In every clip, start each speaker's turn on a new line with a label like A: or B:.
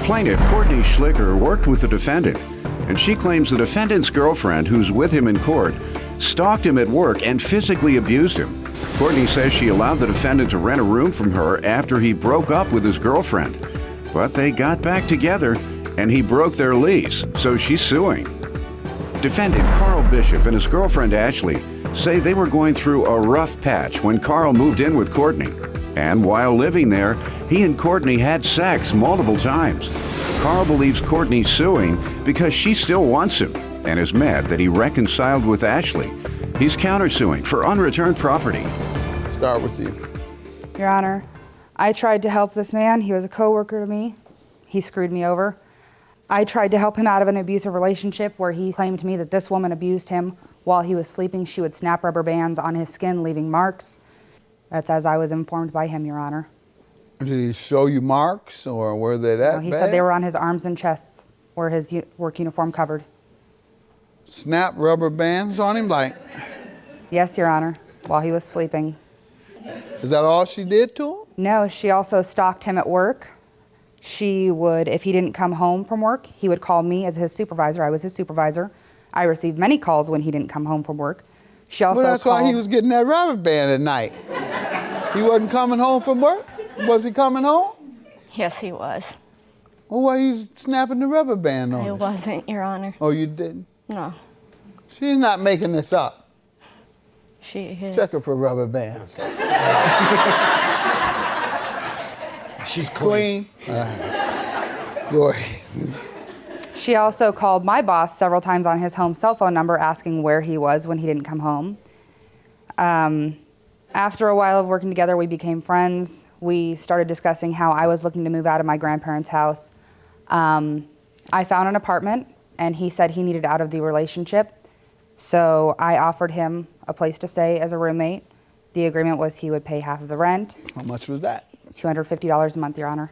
A: plaintiff, Courtney Schlicker, worked with the defendant, and she claims the defendant's girlfriend, who's with him in court, stalked him at work and physically abused him. Courtney says she allowed the defendant to rent a room from her after he broke up with his girlfriend. But they got back together, and he broke their lease, so she's suing. Defendant Carl Bishop and his girlfriend Ashley say they were going through a rough patch when Carl moved in with Courtney. And while living there, he and Courtney had sex multiple times. Carl believes Courtney's suing because she still wants him and is mad that he reconciled with Ashley. He's countersuing for unreturned property.
B: Start with you.
C: Your Honor, I tried to help this man. He was a coworker to me. He screwed me over. I tried to help him out of an abusive relationship where he claimed to me that this woman abused him. While he was sleeping, she would snap rubber bands on his skin, leaving marks. That's as I was informed by him, Your Honor.
B: Did he show you marks, or were they that
C: No, he
B: bad?
C: said they were on his arms and chests where his work uniform covered.
B: Snap rubber bands on him, like?
C: Yes, Your Honor, while he was sleeping.
B: Is that all she did to him?
C: No, she also stalked him at work. She would, if he didn't come home from work, he would call me as his supervisor. I was his supervisor. I received many calls when he didn't come home from work. She also
B: Well, that's
C: called,
B: why he was getting that rubber band at night. He wasn't coming home from work? Was he coming home?
D: Yes, he was.
B: Well, why you snapping the rubber band on
D: I
B: him?
D: wasn't, Your Honor.
B: Oh, you didn't?
D: No,
B: She's not making this up.
D: she is.
B: Check her for rubber bands.
E: She's clean.
B: Go ahead.
C: She also called my boss several times on his home cell phone number asking where he was when he didn't come home. After a while of working together, we became friends. We started discussing how I was looking to move out of my grandparents' house. I found an apartment, and he said he needed out of the relationship. So I offered him a place to stay as a roommate. The agreement was he would pay half of the rent,
B: How much was that?
C: $250 a month, Your Honor.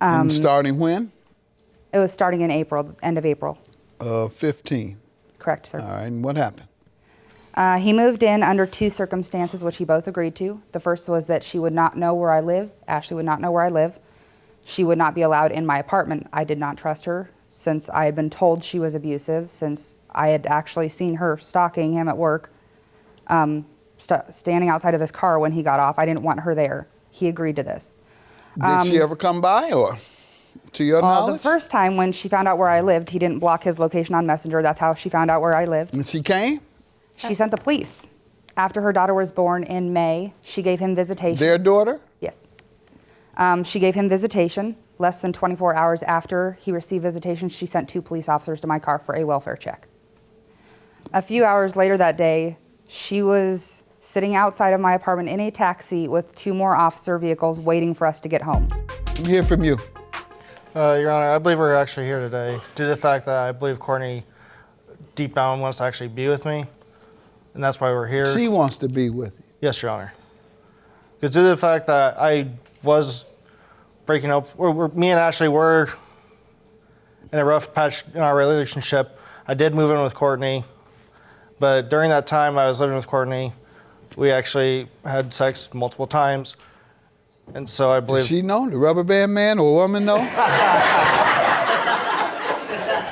B: And starting when?
C: It was starting in April, end of April.
B: 15.
C: Correct, sir.
B: All right, and what happened?
C: He moved in under two circumstances, which he both agreed to. The first was that she would not know where I live. Ashley would not know where I live. She would not be allowed in my apartment. I did not trust her since I had been told she was abusive, since I had actually seen her stalking him at work, standing outside of his car when he got off. I didn't want her there. He agreed to this.
B: Did she ever come by, or to your
C: Well,
B: knowledge?
C: the first time when she found out where I lived, he didn't block his location on Messenger. That's how she found out where I lived.
B: And she came?
C: She sent the police. After her daughter was born in May, she gave him visitation.
B: Their daughter?
C: Yes. She gave him visitation. Less than 24 hours after he received visitation, she sent 2 police officers to my car for a welfare check. A few hours later that day, she was sitting outside of my apartment in a taxi with 2 more officer vehicles waiting for us to get home.
B: Let me hear from you.
F: Your Honor, I believe we're actually here today due to the fact that I believe Courtney deep down wants to actually be with me, and that's why we're here.
B: She wants to be with you.
F: Yes, Your Honor. Because due to the fact that I was breaking up, me and Ashley were in a rough patch in our relationship. I did move in with Courtney, but during that time I was living with Courtney, we actually had sex multiple times. And so I believe...
B: Did she know? The rubber band man or woman know?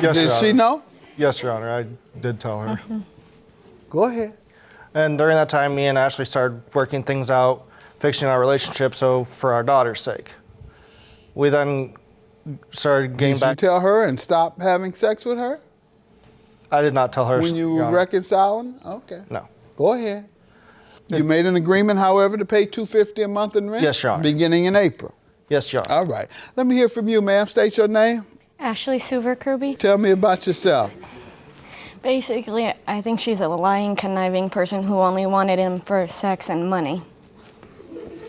F: Yes,
B: Did she know?
F: Yes, Your Honor, I did tell her.
B: Go ahead.
F: And during that time, me and Ashley started working things out, fixing our relationship, so for our daughter's sake. We then started getting
B: Did
F: back...
B: you tell her and stop having sex with her?
F: I did not tell her.
B: When you
F: Your
B: were
F: Honor.
B: reconciling? Okay.
F: No.
B: Go ahead. You made an agreement, however, to pay $250 a month in rent?
F: Yes, Your Honor.
B: Beginning in April.
F: Yes, Your Honor.
B: All right. Let me hear from you, ma'am. State your name.
D: Ashley Suver Kirby.
B: Tell me about yourself.
D: Basically, I think she's a lying, conniving person who only wanted him for sex and money.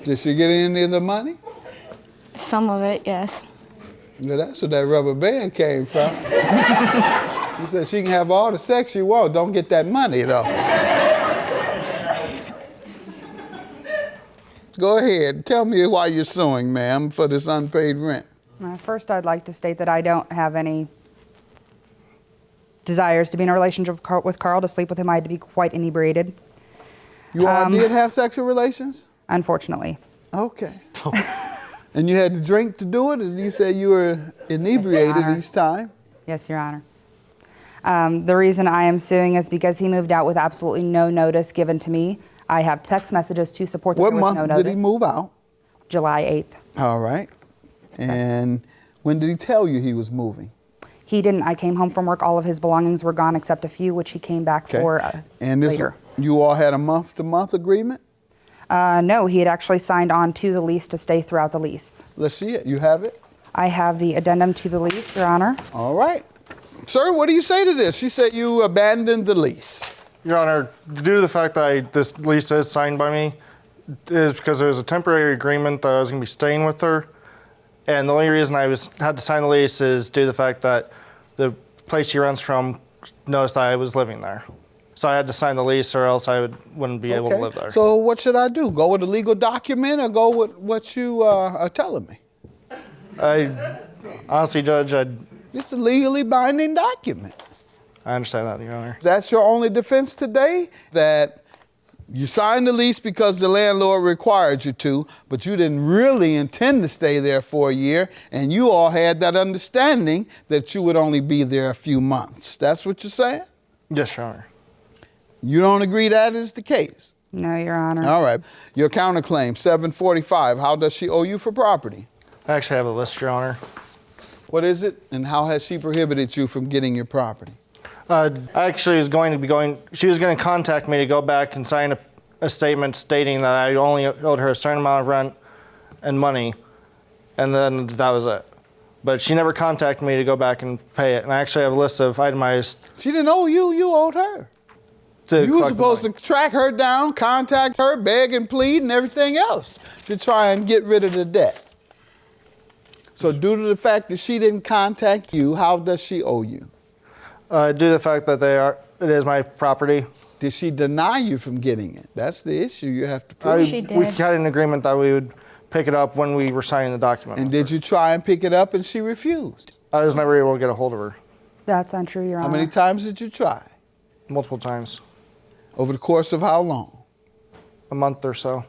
B: Did she get any of the money?
D: Some of it, yes.
B: Yeah, that's where that rubber band came from. You said she can have all the sex she wants, don't get that money, though. Go ahead. Tell me why you're suing, ma'am, for this unpaid rent.
C: First, I'd like to state that I don't have any desires to be in a relationship with Carl. To sleep with him, I had to be quite inebriated.
B: You all did have sexual relations?
C: Unfortunately.
B: Okay. And you had to drink to do it? As you said you were inebriated
C: Honor.
B: each time?
C: Yes, Your Honor. The reason I am suing is because he moved out with absolutely no notice given to me. I have text messages to support that
B: What
C: there was no
B: month
C: notice.
B: did he move out?
C: July 8th.
B: All right. And when did he tell you he was moving?
C: He didn't. I came home from work. All of his belongings were gone except a few, which he came back for
B: And this,
C: later.
B: you all had a month-to-month agreement?
C: No, he had actually signed on to the lease to stay throughout the lease.
B: Let's see it. You have it?
C: I have the addendum to the lease, Your Honor.
B: All right. Sir, what do you say to this? She said you abandoned the lease.
F: Your Honor, due to the fact that this lease is signed by me, is because there was a temporary agreement that I was going to be staying with her. And the only reason I had to sign the lease is due to the fact that the place she rents from noticed that I was living there. So I had to sign the lease or else I wouldn't be able to live there.
B: So what should I do? Go with a legal document or go with what you are telling me?
F: Honestly, Judge,
B: It's a legally binding document.
F: I understand that, Your Honor.
B: That's your only defense today? That you signed the lease because the landlord required you to, but you didn't really intend to stay there for a year, and you all had that understanding that you would only be there a few months. That's what you're saying?
F: Yes, Your Honor.
B: You don't agree that is the case?
C: No, Your Honor.
B: All right. Your counterclaim, 745. How does she owe you for property?
F: I actually have a list, Your Honor.
B: What is it, and how has she prohibited you from getting your property?
F: I actually was she was going to contact me to go back and sign a statement stating that I only owed her a certain amount of rent and money, and then that was it. But she never contacted me to go back and pay it, and I actually have a list of itemized.
B: She didn't owe you, you owed her. You were supposed to track her down, contact her, beg and plead, and everything else to try and get rid of the debt. So due to the fact that she didn't contact you, how does she owe you?
F: Due to the fact that it is my property.
B: Did she deny you from getting it? That's the issue you have to prove.
D: She did.
F: We had an agreement that we would pick it up when we were signing the document.
B: And did you try and pick it up and she refused?
F: I was never able to get a hold of her.
C: That's untrue, Your Honor.
B: How many times did you try?
F: Multiple times.
B: Over the course of how long?
F: A month or so.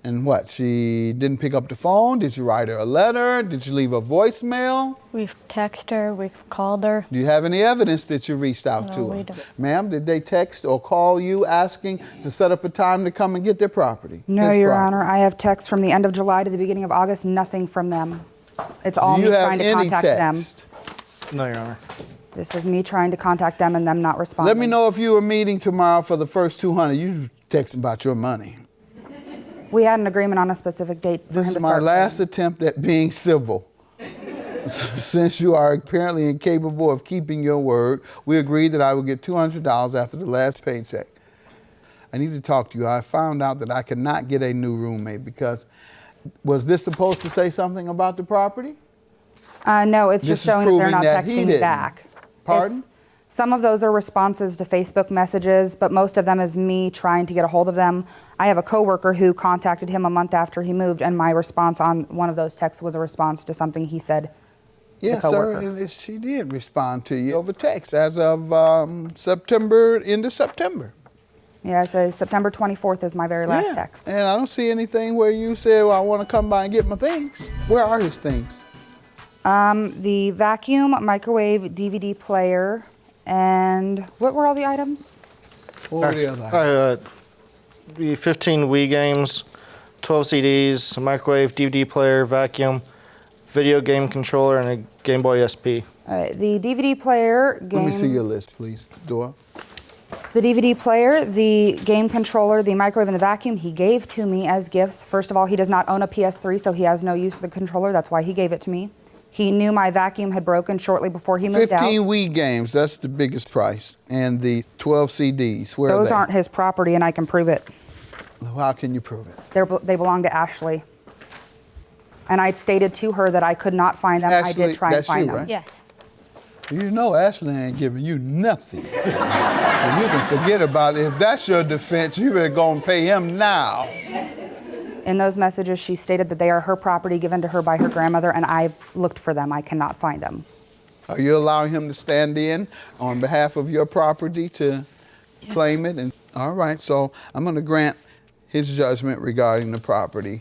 B: And what, she didn't pick up the phone? Did you write her a letter? Did you leave a voicemail?
D: We've texted her, we've called her.
B: Do you have any evidence that you reached out to
D: No,
B: her?
D: we don't.
B: Ma'am, did they text or call you asking to set up a time to come and get their property?
C: No,
B: This
C: Your
B: property?
C: Honor. I have texts from the end of July to the beginning of August, nothing from them. It's all
B: Do
C: me
B: you have
C: trying to
B: any
C: contact
B: text?
F: No, Your Honor.
C: them. This was me trying to contact them and them not responding.
B: Let me know if you were meeting tomorrow for the first 200. You texting about your money.
C: We had an agreement on a specific date for
B: This
C: him to
B: is my
C: start
B: last
C: paying.
B: attempt at being civil. Since you are apparently incapable of keeping your word, we agreed that I would get $200 after the last paycheck. I need to talk to you. I found out that I cannot get a new roommate because, was this supposed to say something about the property?
C: No, it's
B: This
C: just
B: is
C: showing that they're
B: proving
C: not
B: that he
C: texting me
B: didn't.
C: back.
B: Pardon?
C: Some of those are responses to Facebook messages, but most of them is me trying to get a hold of them. I have a coworker who contacted him a month after he moved, and my response on one of those texts was a response to something he said.
B: Yes,
C: the
B: sir.
C: coworker.
B: And she did respond to you over text as of September, end of September.
C: Yeah, it says September 24th is my very last
B: Yeah.
C: text.
B: And I don't see anything where you said, well, I want to come by and get my things. Where are his things?
C: The vacuum, microwave, DVD player, and what were all the items?
B: What were the other items?
F: The 15 Wii games, 12 CDs, a microwave, DVD player, vacuum, video game controller, and a Game Boy SP.
C: The DVD player, game.
B: Let me see your list, please, Dora.
C: The DVD player, the game controller, the microwave, and the vacuum he gave to me as gifts. First of all, he does not own a PS3, so he has no use for the controller. That's why he gave it to me. He knew my vacuum had broken shortly before he moved
B: 15
C: out.
B: Wii games, that's the biggest price. And the 12 CDs, where
C: Those
B: are they?
C: aren't his property, and I can prove it.
B: How can you prove it?
C: They belong to Ashley. And I stated to her that I could not find them. I
B: Ashley,
C: did try and
B: that's
C: find
B: you,
C: them.
B: right?
D: Yes.
B: You know Ashley ain't giving you nothing. So you can forget about it. If that's your defense, you better go and pay him now.
C: In those messages, she stated that they are her property given to her by her grandmother, and I've looked for them. I cannot find them.
B: Are you allowing him to stand in on behalf of your property to claim it? And all right, so I'm going to grant his judgment regarding the property.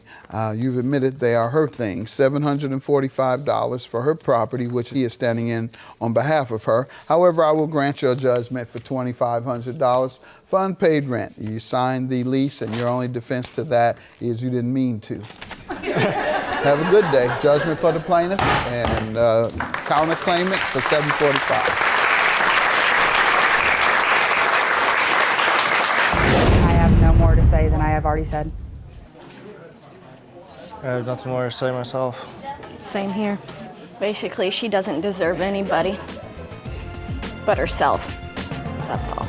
B: You've admitted they are her things. $745 for her property, which he is standing in on behalf of her. However, I will grant your judgment for $2,500 for unpaid rent. You signed the lease, and your only defense to that is you didn't mean to. Have a good day. Judgment for the plaintiff and counterclaimant for $745.
C: I have no more to say than I have already said.
F: I have nothing more to say myself.
D: Same here. Basically, she doesn't deserve anybody but herself. That's all.